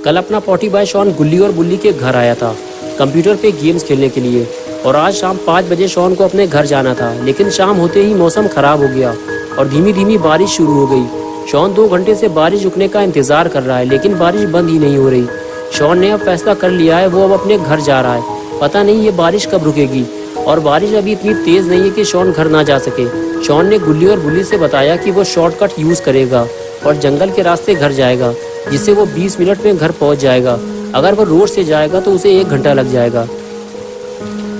कल अपना potty boy Shawn गुल्ली और बुल्ली के घर आया था कंप्यूटर पे गेम्स खेलने के लिए, और आज शाम 5 बजे शॉन को अपने घर जाना था। लेकिन शाम होते ही मौसम खराब हो गया और धीमी धीमी बारिश शुरू हो गई। शॉन 2 घंटे से बारिश रुकने का इंतजार कर रहा है, लेकिन बारिश बंद ही नहीं हो रही। शॉन ने अब फैसला कर लिया है, वो अब अपने घर जा रहा है। पता नहीं ये बारिश कब रुकेगी, और बारिश अभी इतनी तेज नहीं है कि शॉन घर ना जा सके। शॉन ने गुल्ली और बुल्ली से बताया कि वो शॉर्टकट यूज करेगा और जंगल के रास्ते घर जाएगा, जिससे वो 20 मिनट में घर पहुंच जाएगा। अगर वो रोड से जाएगा तो उसे 1 घंटा लग जाएगा।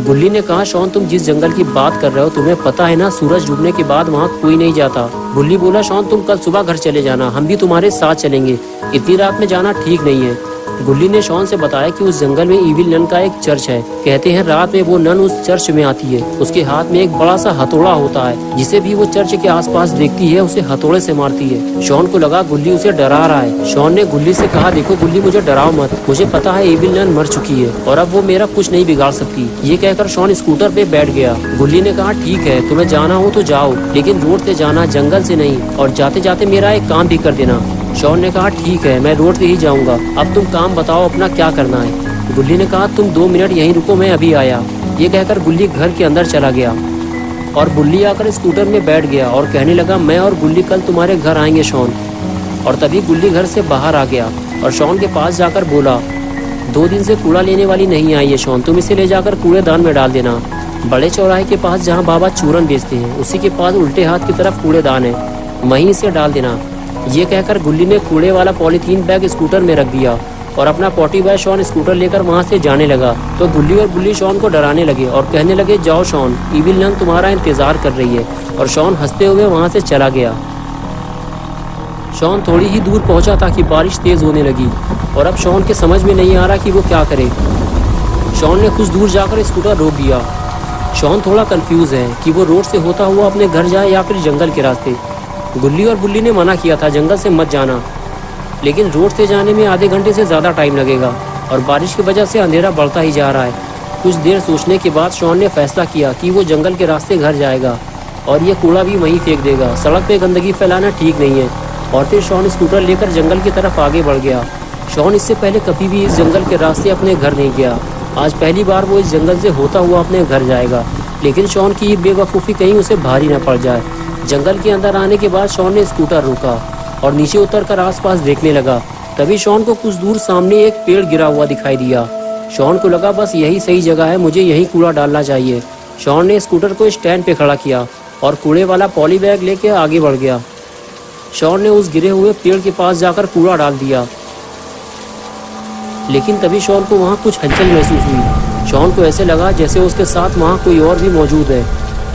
गुल्ली ने कहा, शॉन तुम जिस जंगल की बात कर रहे हो, तुम्हें पता है ना, सूरज डूबने के बाद वहाँ कोई नहीं जाता। बुल्ली बोला, शॉन तुम कल सुबह घर चले जाना, हम भी तुम्हारे साथ चलेंगे। इतनी रात में जाना ठीक नहीं है। गुल्ली ने शॉन से बताया कि उस जंगल में ईविल नन का एक चर्च है। कहते हैं रात में वो नन उस चर्च में आती है। उसके हाथ में एक बड़ा सा हथौड़ा होता है, जिसे भी वो चर्च के आसपास देखती है उसे हथौड़े से मारती है। शॉन को लगा गुल्ली उसे डरा रहा है। शॉन ने गुल्ली से कहा, देखो गुल्ली, मुझे डराओ मत, मुझे पता है ईविल नन मर चुकी है और अब वो मेरा कुछ नहीं बिगाड़ सकती। ये कहकर शॉन स्कूटर पे बैठ गया। गुल्ली ने कहा, ठीक है, तुम्हें जाना हो तो जाओ, लेकिन रोड से जाना, जंगल से नहीं, और जाते जाते मेरा एक काम भी कर देना। शॉन ने कहा, ठीक है, मैं रोड से ही जाऊंगा, अब तुम काम बताओ अपना क्या करना है। गुल्ली ने कहा, तुम 2 मिनट यहीं रुको, मैं अभी आया। ये कहकर गुल्ली घर के अंदर चला गया और बुल्ली आकर स्कूटर में बैठ गया और कहने लगा, मैं और गुल्ली कल तुम्हारे घर आएंगे शॉन। और तभी गुल्ली घर से बाहर आ गया और शॉन के पास जाकर बोला, 2 दिन से कूड़ा लेने वाली नहीं आई है शॉन, तुम इसे ले जाकर कूड़ेदान में डाल देना। बड़े चौराहे के पास जहाँ बाबा चूरन बेचते हैं, उसी के पास उल्टे हाथ की तरफ कूड़ेदान है, वहीं इसे डाल देना। ये कहकर गुल्ली ने कूड़े वाला पॉलीथीन बैग स्कूटर में रख दिया और अपना पॉटी बॉय शॉन स्कूटर लेकर वहां से जाने लगा। तो गुल्ली और बुल्ली शॉन को डराने लगे और कहने लगे, जाओ शॉन, ईविल नन तुम्हारा इंतजार कर रही है। और शॉन हंसते हुए वहां से चला गया। शॉन थोड़ी ही दूर पहुंचा था कि बारिश तेज होने लगी और अब शॉन के समझ में नहीं आ रहा कि वो क्या करे। शॉन ने कुछ दूर जाकर स्कूटर रोक दिया। शॉन थोड़ा कंफ्यूज है कि वो रोड से होता हुआ अपने घर जाए या फिर जंगल के रास्ते। गुल्ली और बुल्ली ने मना किया था जंगल से मत जाना, लेकिन रोड से जाने में आधे घंटे से ज़्यादा टाइम लगेगा और बारिश की वजह से अंधेरा बढ़ता ही जा रहा है। कुछ देर सोचने के बाद शॉन ने फैसला किया कि वो जंगल के रास्ते घर जाएगा और ये कूड़ा भी वहीं फेंक देगा। सड़क पे गंदगी फैलाना ठीक नहीं है। और फिर शॉन स्कूटर लेकर जंगल की तरफ आगे बढ़ गया। शॉन इससे पहले कभी भी इस जंगल के रास्ते अपने घर नहीं गया। आज पहली बार वो इस जंगल से होता हुआ अपने घर जाएगा, लेकिन शॉन की बेवकूफ़ी कहीं उसे भारी न पड़ जाए। जंगल के अंदर आने के बाद शॉन ने स्कूटर रोका और नीचे उतरकर आसपास देखने लगा। तभी शॉन को कुछ दूर सामने एक पेड़ गिरा हुआ दिखाई दिया। शॉन को लगा, बस यही सही जगह है, मुझे यही कूड़ा डालना चाहिए। शॉन ने स्कूटर को स्टैंड पे खड़ा किया और कूड़े वाला पॉली बैग लेके आगे बढ़ गया। शॉन ने उस गिरे हुए पेड़ के पास जाकर कूड़ा डाल दिया, लेकिन तभी शॉन को वहाँ कुछ हलचल महसूस हुई। शॉन को ऐसे लगा जैसे उसके साथ वहाँ कोई और भी मौजूद है,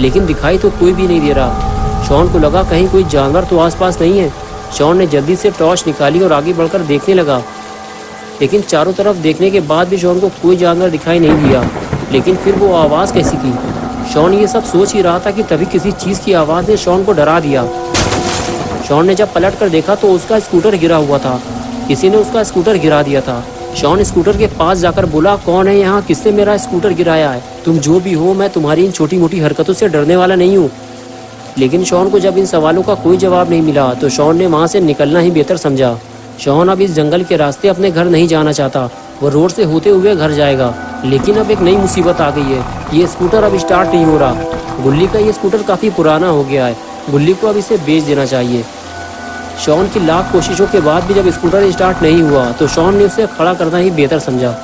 लेकिन दिखाई तो कोई भी नहीं दे रहा। शॉन को लगा कहीं कोई जानवर तो आसपास नहीं है। शॉन ने जल्दी से टॉर्च निकाली और आगे बढ़कर देखने लगा, लेकिन चारों तरफ देखने के बाद भी शॉन को कोई जानवर दिखाई नहीं दिया। लेकिन फिर वो आवाज़ कैसी थी? शॉन ये सब सोच ही रहा था कि तभी किसी चीज़ की आवाज़ ने शॉन को डरा दिया। शॉन ने जब पलट कर देखा तो उसका स्कूटर गिरा हुआ था। किसी ने उसका स्कूटर गिरा दिया था। शॉन स्कूटर के पास जाकर बोला, कौन है यहाँ, किसने मेरा स्कूटर गिराया है? तुम जो भी हो, मैं तुम्हारी इन छोटी मोटी हरकतों से डरने वाला नहीं हूँ। लेकिन शॉन को जब इन सवालों का कोई जवाब नहीं मिला तो शॉन ने वहाँ से निकलना ही बेहतर समझा। शॉन अब इस जंगल के रास्ते अपने घर नहीं जाना चाहता। वो रोड से होते हुए घर जाएगा, लेकिन अब एक नई मुसीबत आ गई है। ये स्कूटर अब स्टार्ट नहीं हो रहा। गुल्ली का ये स्कूटर काफ़ी पुराना हो गया है। गुल्ली को अब इसे बेच देना चाहिए। शॉन की लाख कोशिशों के बाद भी जब स्कूटर स्टार्ट नहीं हुआ तो शॉन ने उसे खड़ा करना ही बेहतर समझा।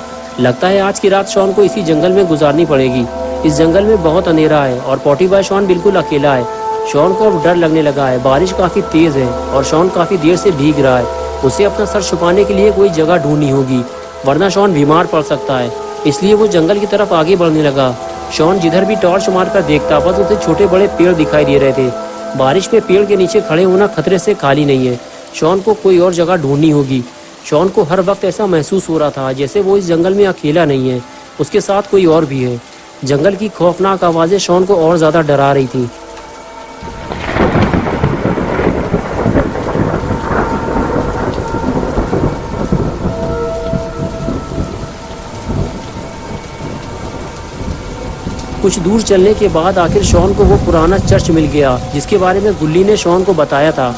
लगता है आज की रात शॉन को इसी जंगल में गुजारनी पड़ेगी। इस जंगल में बहुत अंधेरा है और पॉटी बॉय शॉन बिल्कुल अकेला है। शॉन को अब डर लगने लगा है। बारिश काफ़ी तेज़ है और शॉन काफ़ी देर से भीग रहा है। उसे अपना सर छुपाने के लिए कोई जगह ढूंढनी होगी, वरना शॉन बीमार पड़ सकता है। इसलिए वो जंगल की तरफ आगे बढ़ने लगा। शॉन जिधर भी टॉर्च मारकर देखता, बस उसे छोटे बड़े पेड़ दिखाई दे रहे थे। बारिश में पेड़ के नीचे खड़े होना खतरे से खाली नहीं है। शॉन को कोई और जगह ढूंढनी होगी। शॉन को हर वक्त ऐसा महसूस हो रहा था जैसे वो इस जंगल में अकेला नहीं है, उसके साथ कोई और भी है। जंगल की खौफनाक आवाज़ें शॉन को और ज़्यादा डरा रही थी। कुछ दूर चलने के बाद आखिर शॉन को वो पुराना चर्च मिल गया जिसके बारे में गुल्ली ने शॉन को बताया था।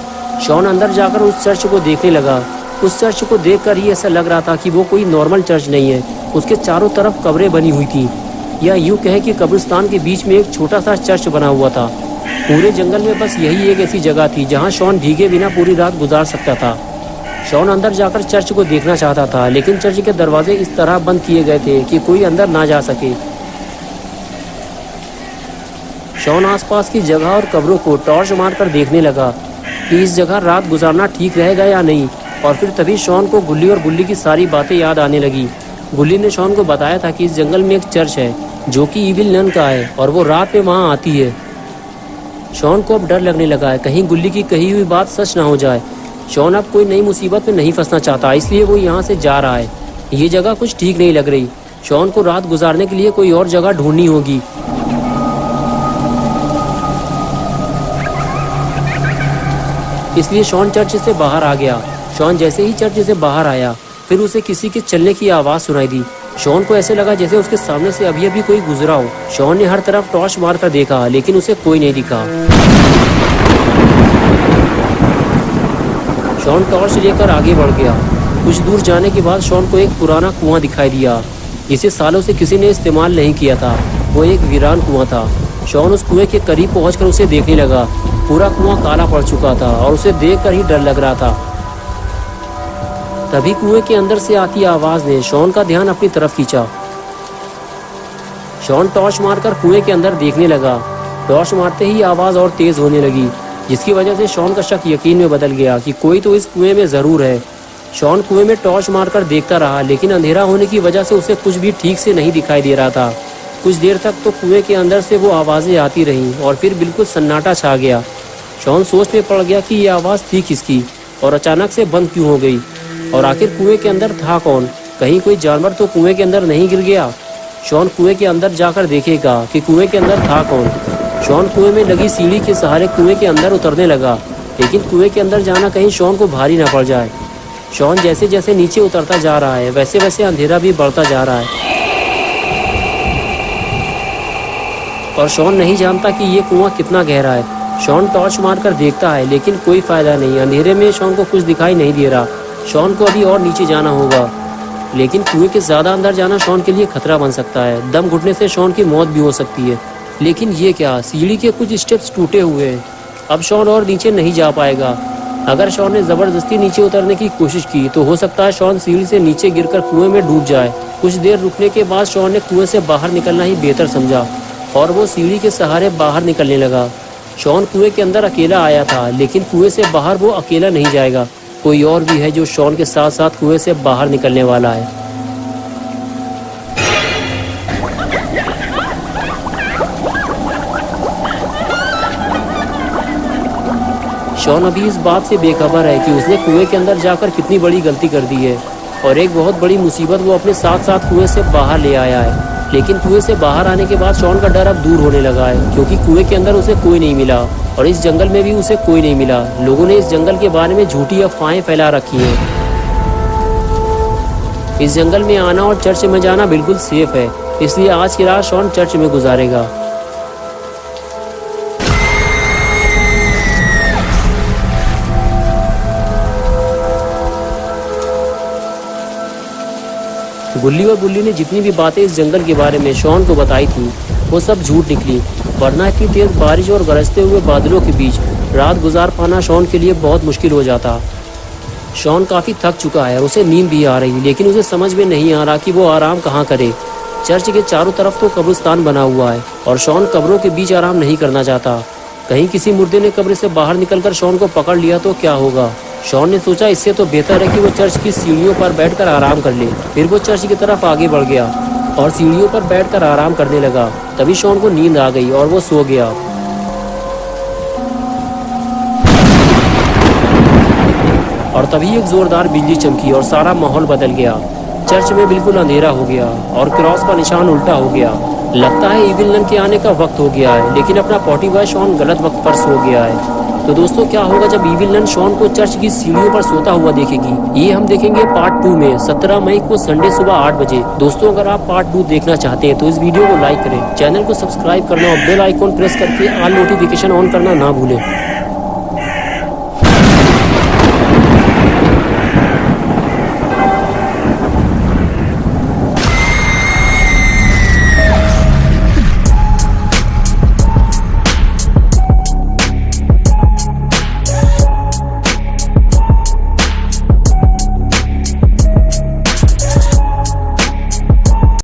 शॉन अंदर जाकर उस चर्च को देखने लगा। उस चर्च को देखकर ही ऐसा लग रहा था कि वो कोई नॉर्मल चर्च नहीं है। उसके चारों तरफ कब्रें बनी हुई थी, या यूं कहे कि कब्रिस्तान के बीच में एक छोटा सा चर्च बना हुआ था। पूरे जंगल में बस यही एक ऐसी जगह थी जहां शॉन भीगे बिना पूरी रात गुजार सकता था। शॉन अंदर जाकर चर्च को देखना चाहता था, लेकिन चर्च के दरवाजे इस तरह बंद किए गए थे कि कोई अंदर ना जा सके। शॉन आसपास की जगह और कब्रों को टॉर्च मारकर देखने लगा कि इस जगह रात गुजारना ठीक रहेगा या नहीं। और फिर तभी शॉन को गुल्ली और बुल्ली की सारी बातें याद आने लगी। गुल्ली ने शॉन को बताया था कि इस जंगल में एक चर्च है जो कि इविल नन का है और वो रात में वहाँ आती है। शॉन को अब डर लगने लगा है, कहीं गुल्ली की कही हुई बात सच ना हो जाए। शॉन अब कोई नई मुसीबत में नहीं फंसना चाहता, इसलिए वो यहाँ से जा रहा है। ये जगह कुछ ठीक नहीं लग रही। शॉन को रात गुजारने के लिए कोई और जगह ढूंढनी होगी। इसलिए शॉन चर्च से बाहर आ गया। शॉन जैसे ही चर्च से बाहर आया, फिर उसे किसी के चलने की आवाज़ सुनाई दी। शॉन को ऐसे लगा जैसे उसके सामने से अभी अभी कोई गुजरा हो। शॉन ने हर तरफ टॉर्च मारकर देखा, लेकिन उसे कोई नहीं दिखा। शॉन टॉर्च लेकर आगे बढ़ गया। कुछ दूर जाने के बाद शॉन को एक पुराना कुआं दिखाई दिया, जिसे सालों से किसी ने इस्तेमाल नहीं किया था। वो एक वीरान कुआं था। शॉन उस कुएं के करीब पहुंचकर उसे देखने लगा। पूरा कुआं काला पड़ चुका था और उसे देखकर ही डर लग रहा था। तभी कुएं के अंदर से आती आवाज ने शॉन का ध्यान अपनी तरफ खींचा। शॉन टॉर्च मारकर कुएं के अंदर देखने लगा। टॉर्च मारते ही आवाज और तेज होने लगी, जिसकी वजह से शॉन का शक यकीन में बदल गया कि कोई तो इस कुएं में जरूर है। शॉन कुएं में टॉर्च मारकर देखता रहा, लेकिन अंधेरा होने की वजह से उसे कुछ भी ठीक से नहीं दिखाई दे रहा था। कुछ देर तक तो कुएं के अंदर से वो आवाजें आती रहीं और फिर बिल्कुल सन्नाटा छा गया। शॉन सोच में पड़ गया कि ये आवाज़ थी किसकी और अचानक से बंद क्यों हो गई, और आखिर कुएं के अंदर था कौन? कहीं कोई जानवर तो कुएं के अंदर नहीं गिर गया? शॉन कुएं के अंदर जाकर देखेगा कि कुएं के अंदर था कौन। शॉन कुएं में लगी सीढ़ी के सहारे कुएं के अंदर उतरने लगा, लेकिन कुएं के अंदर जाना कहीं शॉन को भारी ना पड़ जाए। शॉन जैसे जैसे नीचे उतरता जा रहा है, वैसे वैसे अंधेरा भी बढ़ता जा रहा है और शॉन नहीं जानता कि ये कुआं कितना गहरा है। शॉन टॉर्च मारकर देखता है, लेकिन कोई फायदा नहीं। अंधेरे में शॉन को कुछ दिखाई नहीं दे रहा। शॉन को अभी और नीचे जाना होगा, लेकिन कुएं के ज़्यादा अंदर जाना शॉन के लिए खतरा बन सकता है। दम घुटने से शॉन की मौत भी हो सकती है। लेकिन ये क्या, सीढ़ी के कुछ स्टेप्स टूटे हुए हैं। अब शॉन और नीचे नहीं जा पाएगा। अगर शॉन ने ज़बरदस्ती नीचे उतरने की कोशिश की तो हो सकता है शॉन सीढ़ी से नीचे गिरकर कुएं में डूब जाए। कुछ देर रुकने के बाद शॉन ने कुएं से बाहर निकलना ही बेहतर समझा और वो सीढ़ी के सहारे बाहर निकलने लगा। शॉन कुएं के अंदर अकेला आया था, लेकिन कुएं से बाहर वो अकेला नहीं जाएगा। कोई और भी है जो शॉन के साथ साथ कुएं से बाहर निकलने वाला है। शॉन अभी इस बात से बेखबर है कि उसने कुएं के अंदर जाकर कितनी बड़ी गलती कर दी है और एक बहुत बड़ी मुसीबत वो अपने साथ साथ कुएं से बाहर ले आया है। लेकिन कुएं से बाहर आने के बाद शॉन का डर अब दूर होने लगा है, क्योंकि कुएं के अंदर उसे कोई नहीं मिला और इस जंगल में भी उसे कोई नहीं मिला। लोगों ने इस जंगल के बारे में झूठी अफवाहें फैला रखी हैं। इस जंगल में आना और चर्च में जाना बिल्कुल सेफ है, इसलिए आज की रात शॉन चर्च में गुजारेगा। गुल्ली और बुल्ली ने जितनी भी बातें इस जंगल के बारे में शॉन को बताई थी, वो सब झूठ निकली, वरना इतनी तेज बारिश और गरजते हुए बादलों के बीच रात गुजार पाना शॉन के लिए बहुत मुश्किल हो जाता। शॉन काफ़ी थक चुका है, उसे नींद भी आ रही, लेकिन उसे समझ में नहीं आ रहा कि वो आराम कहाँ करे। चर्च के चारों तरफ तो कब्रिस्तान बना हुआ है और शॉन कब्रों के बीच आराम नहीं करना चाहता। कहीं किसी मुर्दे ने कब्र से बाहर निकलकर शॉन को पकड़ लिया तो क्या होगा। शॉन ने सोचा इससे तो बेहतर है कि वो चर्च की सीढ़ियों पर बैठकर आराम कर ले। फिर वो चर्च की तरफ आगे बढ़ गया और सीढ़ियों पर बैठकर आराम करने लगा। तभी शॉन को नींद आ गई और वो सो गया। और तभी एक जोरदार बिजली चमकी और सारा माहौल बदल गया। चर्च में बिल्कुल अंधेरा हो गया और क्रॉस का निशान उल्टा हो गया। लगता है इविल नन के आने का वक्त हो गया है, लेकिन अपना पॉटी बॉय शॉन गलत वक्त पर सो गया है। तो दोस्तों, क्या होगा जब इविल नन शॉन को चर्च की सीढ़ियों पर सोता हुआ देखेगी, ये हम देखेंगे पार्ट 2 में 17 मई को संडे सुबह 8 बजे। दोस्तों, अगर आप पार्ट 2 देखना चाहते हैं तो इस वीडियो को लाइक करें, चैनल को सब्सक्राइब करना और बेल आइकॉन प्रेस करके ऑल नोटिफिकेशन ऑन करना ना भूलें।